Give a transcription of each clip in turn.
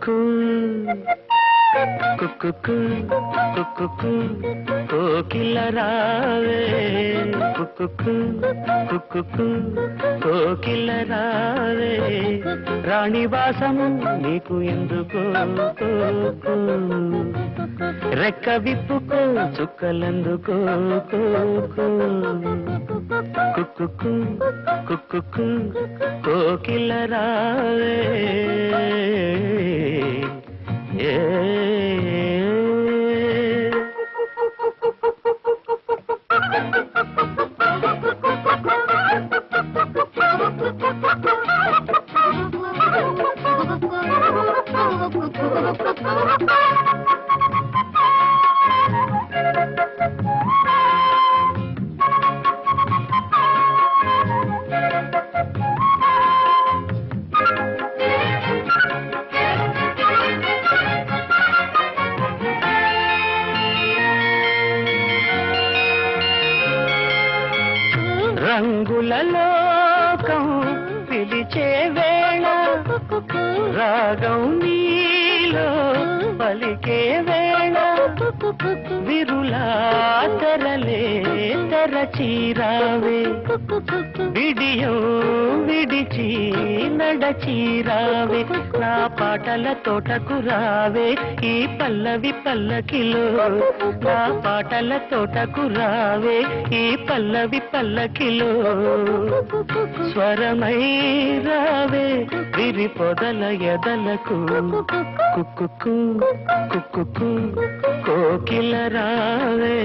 కుక్కుకు కుక్కుకు కుక్కుకు కోకిల రావే కుక్కుకు కుక్కుకు కోకిల రావే రాణివాసము నీకు ఎందుకు రెక్క విప్పుకో చుక్కలందుకో కుక్కుకు కుక్కుకు కోకిల రావే రంగుల లోకం పిలిచే వేళ రాగం నీలో పలికే వేళ విరులా తెరలే తెరచీరావే విడియం విడిచి నడచీరావే నా పాటల తోటకు రావే ఈ పల్లవి పల్లకిలో నా పాటల తోటకు రావే ఈ పల్లవి పల్లకిలో స్వరమై రావే విరి పొదల ఎదలకు కుక్కుకు కుక్కుకు కోకిల రావే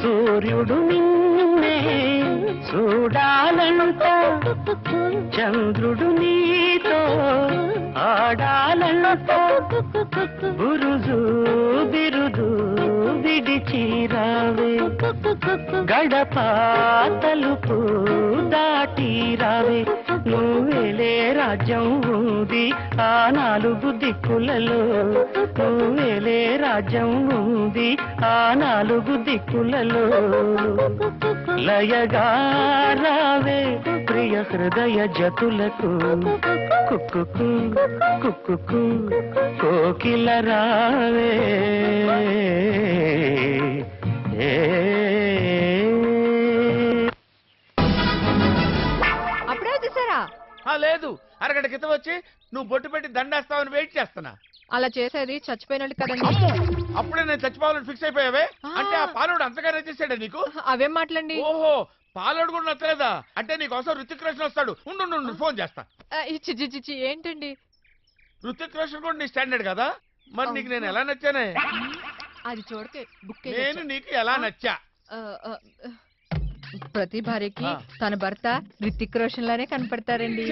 సూర్యుడు నిన్నే చూడాలంట చంద్రుడు నీతో ఆడాలంట బురుజు బిరుదు విడిచిరావే గడప తలుపు దాటిరావే నువ్వేలే రాజ్యం ఉంది ఆ నాలుగు దిక్కులలో నువ్వేలే రాజ్యం ఉంది ఆ నాలుగు దిక్కులలో లయగా రావే ప్రియ హృదయ జతులకు కుక్కుకు కుక్కుకు కోకిల రావే అప్పుడే వచ్చేసారా? లేదు, అరగంట క్రితం వచ్చి నువ్వు బొట్టు పెట్టి దండేస్తావని వెయిట్ చేస్తున్నా. అలా చేసేది చచ్చిపోయినట్టు కదండి. అప్పుడే నేను చచ్చిపోవాలని ఫిక్స్ అయిపోయావే అంటే ఆ పాలోడు అంతగా నచ్చేసాడా నీకు? అవేం మాటలండి? ఓహో, పాలోడు కూడా నచ్చలేదా? అంటే నీకోసం రుతిక్ రోషన్ వస్తాడు. ఉండు ఫోన్ చేస్తా. చిచి ఏంటండి? రుతిక్ రోషన్ కూడా నీ స్టాండర్డ్ కదా, మరి నీకు నేను ఎలా నచ్చానే? అది చూడకే బుక్ నేను నీకు ఎలా నచ్చా? ప్రతి భార్యకి తన భర్త రితిక్ రోషన్ లానే కనపడతారండి.